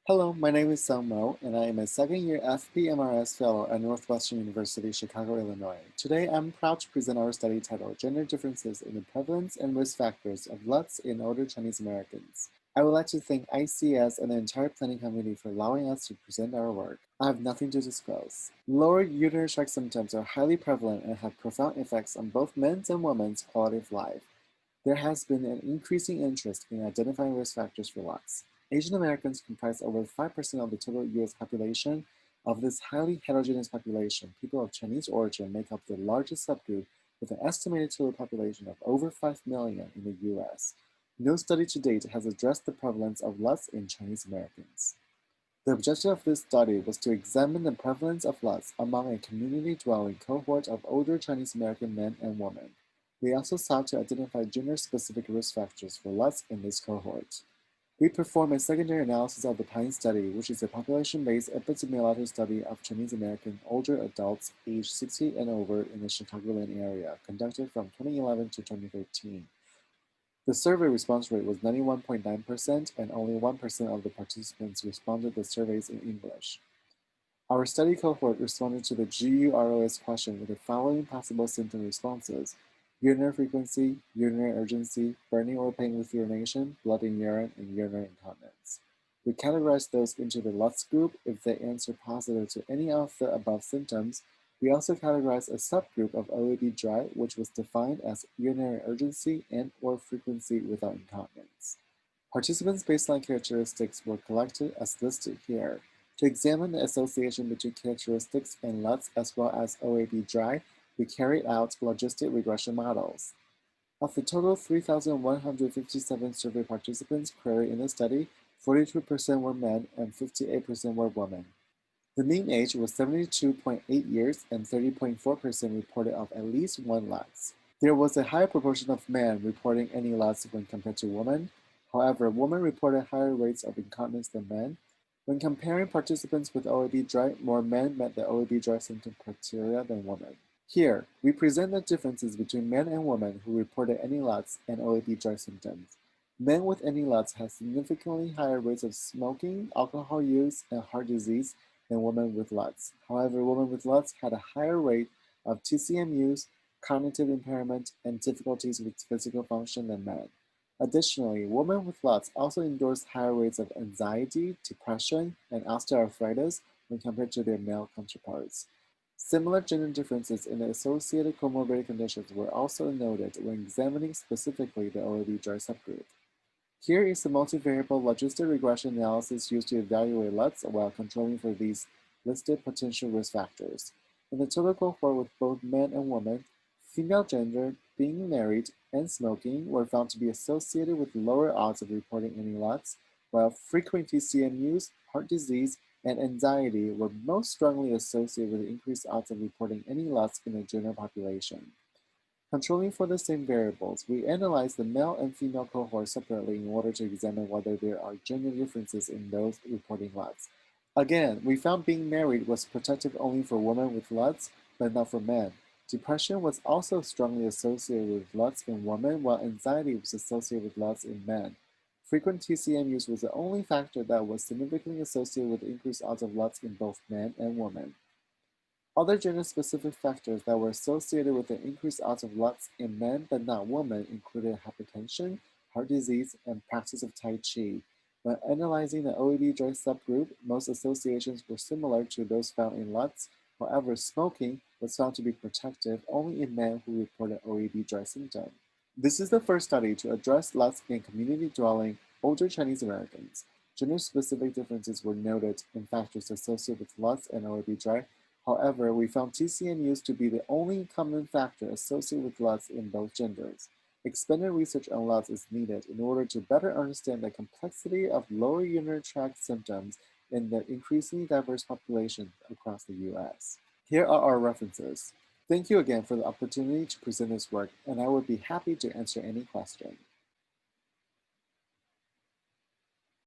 Hello, my name is Sung Mo, and I am a second-year FPMRS Fellow at Northwestern University, Chicago, Illinois. Today, I'm proud to present our study titled Gender Differences in the Prevalence and Risk Factors of LUTS in Older Chinese Americans. I would like to thank ICS and the entire planning committee for allowing us to present our work. I have nothing to disclose. Lower urinary tract symptoms are highly prevalent and have profound effects on both men's and women's quality of life. There has been an increasing interest in identifying risk factors for LUTS. Asian Americans comprise over 5% of the total US population. Of this highly heterogeneous population, people of Chinese origin make up the largest subgroup with an estimated total population of over 5 million in the US. No study to date has addressed the prevalence of LUTS in Chinese Americans. The objective of this study was to examine the prevalence of LUTS among a community-dwelling cohort of older Chinese American men and women. We also sought to identify gender-specific risk factors for LUTS in this cohort. We performed a secondary analysis of the PINE study, which is a population-based epidemiologic study of Chinese American older adults aged 60 and over in the Chicagoland area, conducted from 2011 to 2013. The survey response rate was 91.9%, and only 1% of the participants responded to surveys in English. Our study cohort responded to the GUROS question with the following possible symptom responses: urinary frequency, urinary urgency, burning or pain with urination, blood in urine, and urinary incontinence. We categorized those into the LUTS group if they answer positive to any of the above symptoms. We also categorized a subgroup of OAB dry, which was defined as urinary urgency and/or frequency without incontinence. Participants' baseline characteristics were collected as listed here. To examine the association between characteristics and LUTS as well as OAB dry, we carried out logistic regression models. Of the total 3,157 survey participants queried in the study, 42% were men and 58% were women. The mean age was 72.8 years, and 30.4% reported of at least one LUTS. There was a higher proportion of men reporting any LUTS when compared to women. However, women reported higher rates of incontinence than men. When comparing participants with OAB dry, more men met the OAB dry symptom criteria than women. Here, we present the differences between men and women who reported any LUTS and OAB dry symptoms. Men with any LUTS had significantly higher rates of smoking, alcohol use, and heart disease than women with LUTS. However, women with LUTS had a higher rate of TCM use, cognitive impairment, and difficulties with physical function than men. Additionally, women with LUTS also endorsed higher rates of anxiety, depression, and osteoarthritis when compared to their male counterparts. Similar gender differences in the associated comorbidity conditions were also noted when examining specifically the OAB dry subgroup. Here is the multivariable logistic regression analysis used to evaluate LUTS while controlling for these listed potential risk factors. In the total cohort with both men and women, female gender, being married, and smoking were found to be associated with lower odds of reporting any LUTS, while frequent TCM use, heart disease, and anxiety were most strongly associated with increased odds of reporting any LUTS in the general population. Controlling for the same variables, we analyzed the male and female cohorts separately in order to examine whether there are gender differences in those reporting LUTS. Again, we found being married was protective only for women with LUTS, but not for men. Depression was also strongly associated with LUTS in women, while anxiety was associated with LUTS in men. Frequent TCM use was the only factor that was significantly associated with increased odds of LUTS in both men and women. Other gender-specific factors that were associated with the increased odds of LUTS in men but not women included hypertension, heart disease, and practice of Tai Chi. When analyzing the OAB dry subgroup, most associations were similar to those found in LUTS. However, smoking was found to be protective only in men who reported OAB dry symptom. This is the first study to address LUTS in community-dwelling older Chinese Americans. Gender-specific differences were noted in factors associated with LUTS and OAB dry. However, we found TCM use to be the only common factor associated with LUTS in both genders. Expanded research on LUTS is needed in order to better understand the complexity of lower urinary tract symptoms in the increasingly diverse population across the US. Here are our references. Thank you again for the opportunity to present this work, and I would be happy to answer any question.